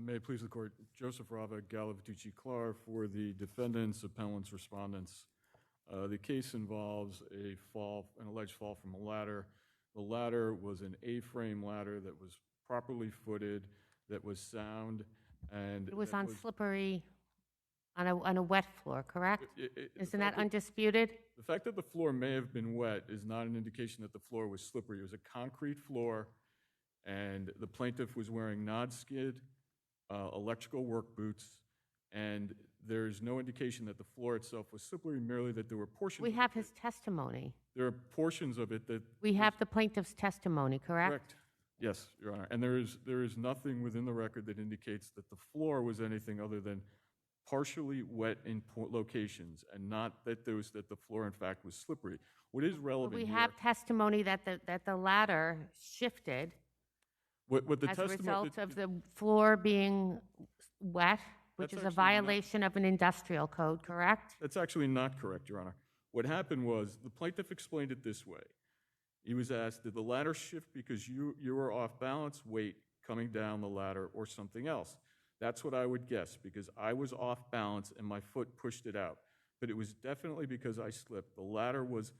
May it please the Court, Joseph Rava, Gallo-Vitucci-Clark for the defendants, appellants, respondents. The case involves an alleged fall from a ladder. The ladder was an A-frame ladder that was properly footed, that was sound, and it was on slippery, on a wet floor, correct? Isn't that undisputed? The fact that the floor may have been wet is not an indication that the floor was slippery. It was a concrete floor, and the plaintiff was wearing non-skid electrical work boots, and there's no indication that the floor itself was slippery, merely that there were portions We have his testimony. There are portions of it that... We have the plaintiff's testimony, correct? Correct. Yes, Your Honor. And there is nothing within the record that indicates that the floor was anything other than partially wet in locations, and not that the floor, in fact, was slippery. What is relevant We have testimony that the ladder shifted as a result of the floor being wet, which is a violation of an industrial code, correct? That's actually not correct, Your Honor. What happened was the plaintiff explained it this way. He was asked, did the ladder shift because you were off balance, weight coming down the ladder, or something else? That's what I would guess, because I was off balance and my foot pushed it out. But it was definitely because I slipped. The ladder was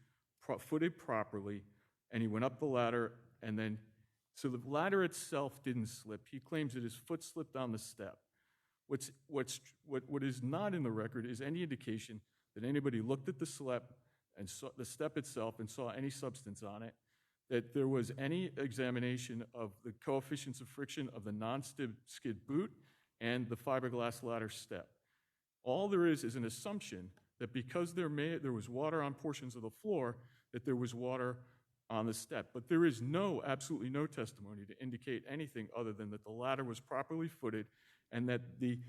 footed properly, and he went up the ladder, and then, so the ladder itself didn't slip. He claims that his foot slipped on the step. What is not in the record is any indication that anybody looked at the step itself and saw any substance on it, that there was any examination of the coefficients of friction of the non-skid boot and the fiberglass ladder step. All there is an assumption that because there was water on portions of the floor, that there was water on the step. But there is absolutely no testimony to indicate anything other than that the ladder was properly footed, and that the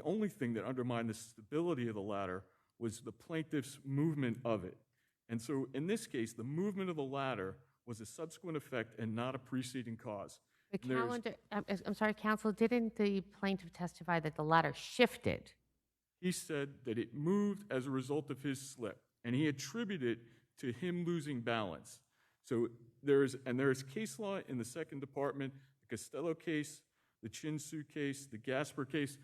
only thing that undermined the stability of the ladder was the plaintiff's movement of it. And so in this case, the movement of the ladder was a subsequent effect and not a preceding cause. I'm sorry, counsel, didn't the plaintiff testify that the ladder shifted? He said that it moved as a result of his slip, and he attributed it to him losing balance. So there is case law in the Second Department, the Costello case, the Chin-Soo case, the Gasper case,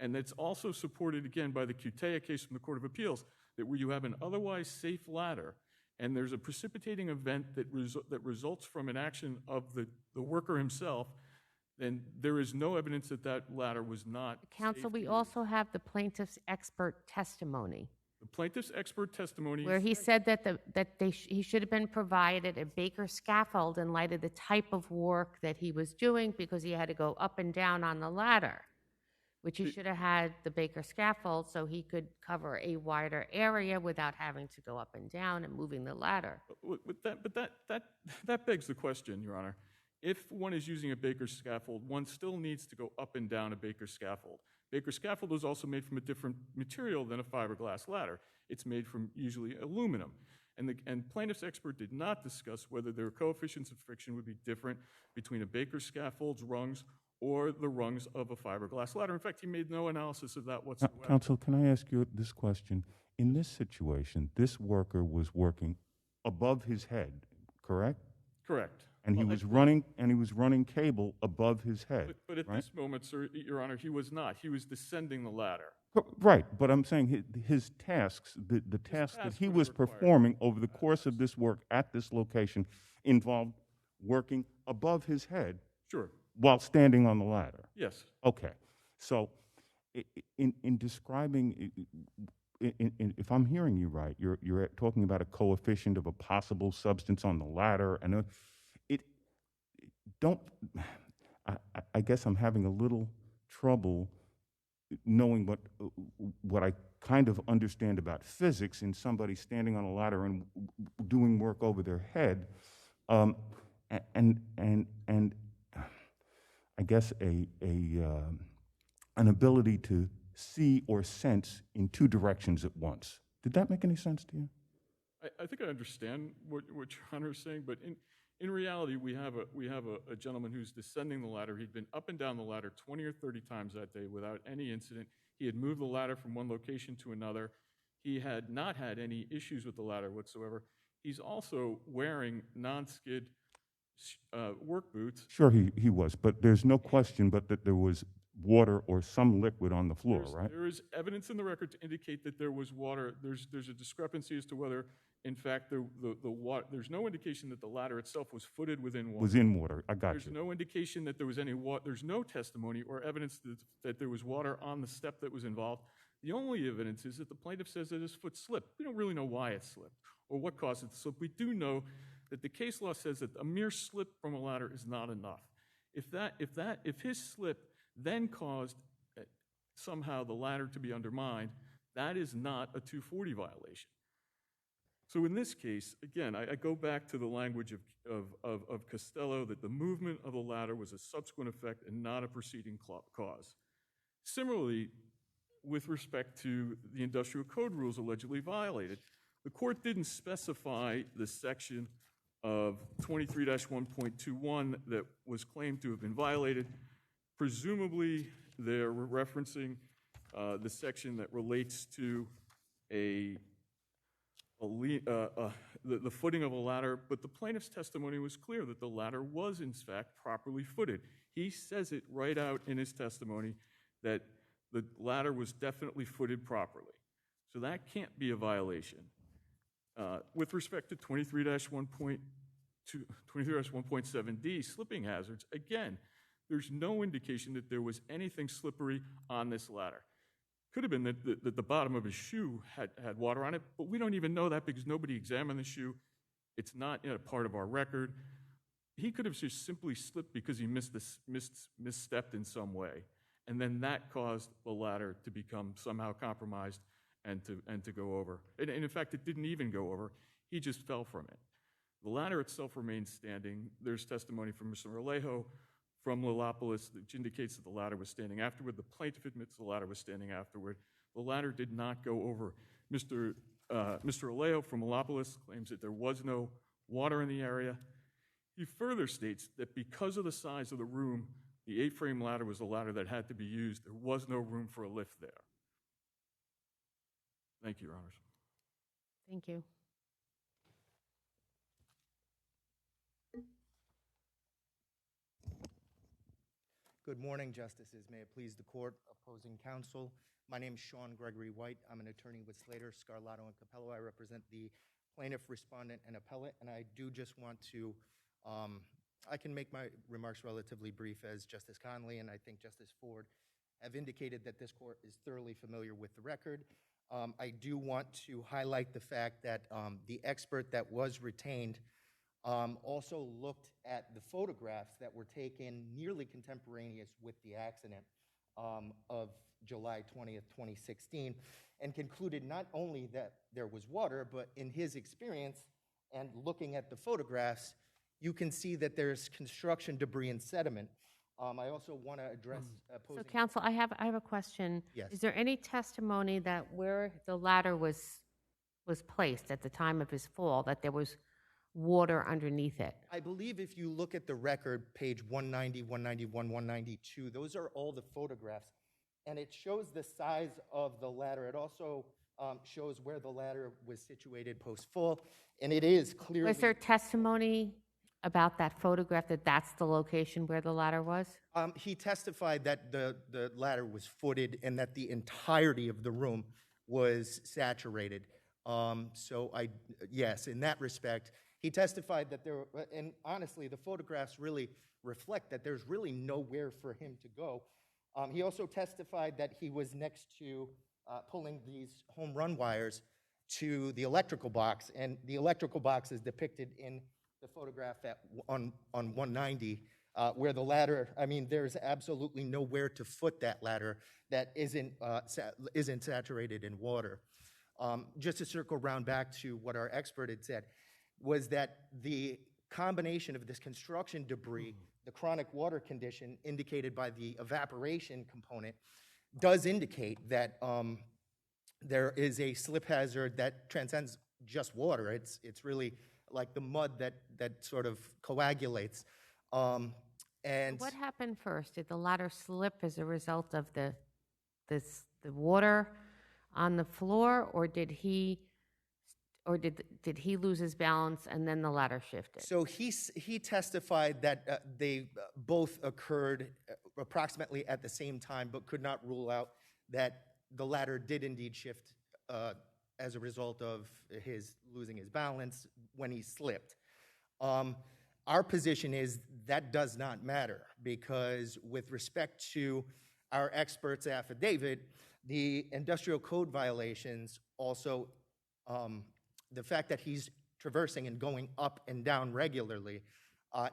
and that's also supported again by the Cutea case from the Court of Appeals, that where you have an otherwise safe ladder and there's a precipitating event that results from an action of the worker himself, then there is no evidence that that ladder was not safe. Counsel, we also have the plaintiff's expert testimony. The plaintiff's expert testimony where he said that he should have been provided a Baker scaffold in light of the type of work that he was doing, because he had to go up and down on the ladder, which he should have had the Baker scaffold so he could cover a wider area without having to go up and down and moving the ladder. But that begs the question, Your Honor. If one is using a Baker scaffold, one still needs to go up and down a Baker scaffold. Baker scaffold is also made from a different material than a fiberglass ladder. It's made from usually aluminum. And plaintiff's expert did not discuss whether their coefficients of friction would be different between a Baker scaffold's rungs or the rungs of a fiberglass ladder. In fact, he made no analysis of that whatsoever. Counsel, can I ask you this question? In this situation, this worker was working above his head, correct? Correct. And he was running cable above his head. But at this moment, sir, Your Honor, he was not. He was descending the ladder. Right, but I'm saying his tasks, the tasks that he was performing over the course of this work at this location involved working above his head. Sure. While standing on the ladder. Yes. Okay. So in describing, if I'm hearing you right, you're talking about a coefficient of a possible substance on the ladder, and I guess I'm having a little trouble knowing what I kind of understand about physics in somebody standing on a ladder and doing work over their head, and I guess an ability to see or sense in two directions at once. Did that make any sense to you? I think I understand what Your Honor is saying, but in reality, we have a gentleman who's descending the ladder. He'd been up and down the ladder 20 or 30 times that day without any incident. He had moved the ladder from one location to another. He had not had any issues with the ladder whatsoever. He's also wearing non-skid work boots. Sure, he was, but there's no question but that there was water or some liquid on the floor, right? There is evidence in the record to indicate that there was water. There's a discrepancy as to whether, in fact, the water. There's no indication that the ladder itself was footed within water. Was in water. I got There's you. no indication that there was any water. There's no testimony or evidence that there was water on the step that was involved. The only evidence is that the plaintiff says that his foot slipped. We don't really know why it slipped or what caused it to slip. We do know that the case law says that a mere slip from a ladder is not enough. If his slip then caused somehow the ladder to be undermined, that is not a 240 violation. So in this case, again, I go back to the language of Costello that the movement of the ladder was a subsequent effect and not a preceding cause. Similarly, with respect to the industrial code rules allegedly violated, the court didn't specify the section of 23-1.21 that was claimed to have been violated. Presumably, they're referencing the section that relates to the footing of a ladder, but the plaintiff's testimony was clear that the ladder was, in fact, properly footed. He says it right out in his testimony that the ladder was definitely footed properly. So that can't be a violation. With respect to 23-1.7D, slipping hazards, again, there's no indication that there was anything slippery on this ladder. Could have been that the bottom of his shoe had water on it, but we don't even know that because nobody examined the shoe. It's not a part of our record. He could have just simply slipped because he misstepped in some way, and then that caused the ladder to become somehow compromised and to go over. And in fact, it didn't even go over. He just fell from it. The ladder itself remained standing. There's testimony from Mr. Alejo from Lillopolis, which indicates that the ladder was standing afterward. The plaintiff admits the ladder was standing afterward. The ladder did not go over. Mr. Alejo from Lillopolis claims that there was no water in the area. He further states that because of the size of the room, the A-frame ladder was the ladder that had to be used. There was no room for a lift there. Thank you, Your Honors. Thank you. Good morning, Justices. May it please the court, opposing counsel. My name is Sean Gregory White. I'm an attorney with Slater, Scarlato, and Capello. I represent the plaintiff, respondent, and appellate, and I do just want to, I can make my remarks relatively brief as Justice Conley and I think Justice Ford have indicated that this court is thoroughly familiar with the record. I do want to highlight the fact that the expert that was retained also looked at the photographs that were taken nearly contemporaneous with the accident of July 20th, 2016, and concluded not only that there was water, but in his experience and looking at the photographs, you can see that there's construction debris and sediment. I also want to address opposing... So, counsel, I have a question. Yes. Is there any testimony that where the ladder was placed at the time of his fall, that there was water underneath it? I believe if you look at the record, page 190, 191, 192, those are all the photographs. And it shows the size of the ladder. It also shows where the ladder was situated post-fall. And it is clearly... Was there testimony about that photograph, that that's the location where the ladder was? He testified that the ladder was footed and that the entirety of the room was saturated. Yes, in that respect, he testified that there, and honestly, the photographs really reflect that there's really nowhere for him to go. He also testified that he was next to pulling these home run wires to the electrical box, and the electrical box is depicted in the photograph on 190, where the ladder, I mean, there's absolutely nowhere to foot that ladder that isn't saturated in water. Just to circle around back to what our expert had said, was that the combination of this construction debris, the chronic water condition indicated by the evaporation component, does indicate that there is a slip hazard that transcends just water. It's really like the mud that sort of coagulates. And What happened first? Did the ladder slip as a result of the water on the floor, or did he or did he lose his balance and then the ladder shifted? So he testified that they both occurred approximately at the same time, but could not rule out that the ladder did indeed shift as a result of his losing his balance when he slipped. Our position is that does not matter, because with respect to our expert's affidavit, the industrial code violations also, the fact that he's traversing and going up and down regularly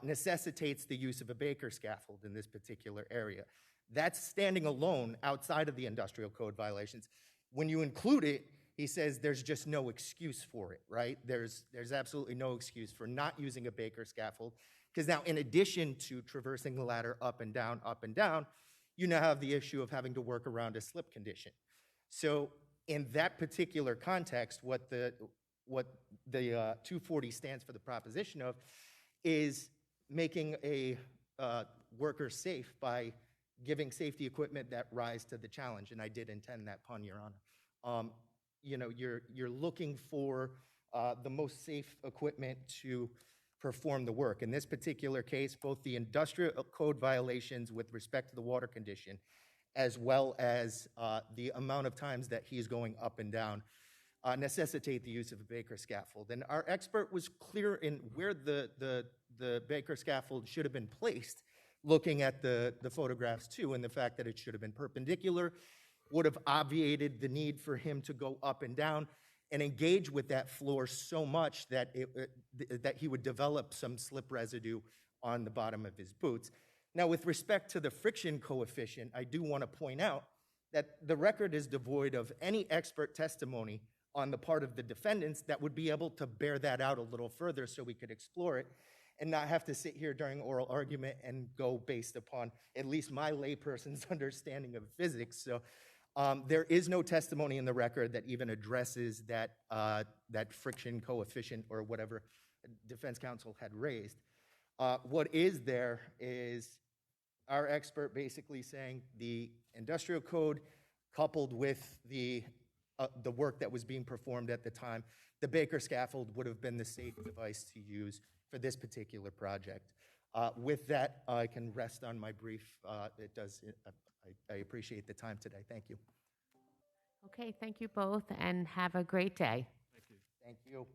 necessitates the use of a Baker scaffold in this particular area. That's standing alone outside of the industrial code violations. When you include it, he says there's just no excuse for it, right? There's absolutely no excuse for not using a Baker scaffold, because now in addition to traversing the ladder up and down, you now have the issue of having to work around a slip condition. So in that particular context, what the 240 stands for the proposition of is making a worker safe by giving safety equipment that rise to the challenge, and I did intend that pun, Your Honor. You know, you're looking for the most safe equipment to perform the work. In this particular case, both the industrial code violations with respect to the water condition, as well as the amount of times that he's going up and down, necessitate the use of a Baker scaffold. And our expert was clear in where the Baker scaffold should have been placed, looking at the photographs too, and the fact that it should have been perpendicular would have obviated the need for him to go up and down and engage with that floor so much that that he would develop some slip residue on the bottom of his boots. Now, with respect to the friction coefficient, I do want to point out that the record is devoid of any expert testimony on the part of the defendants that would be able to bear that out a little further so we could explore it and not have to sit here during oral argument and go based upon at least my layperson's understanding of physics. So there is no testimony in the record that even addresses that, that friction coefficient or whatever defense counsel had raised. What is there is our expert basically saying the industrial code coupled with the work that was being performed at the time, the Baker scaffold would have been the safe device to use for this particular project. With that, I can rest on my brief. I appreciate the time today. Thank you. Okay, thank you both, and have a great day. Thank you. Thank you.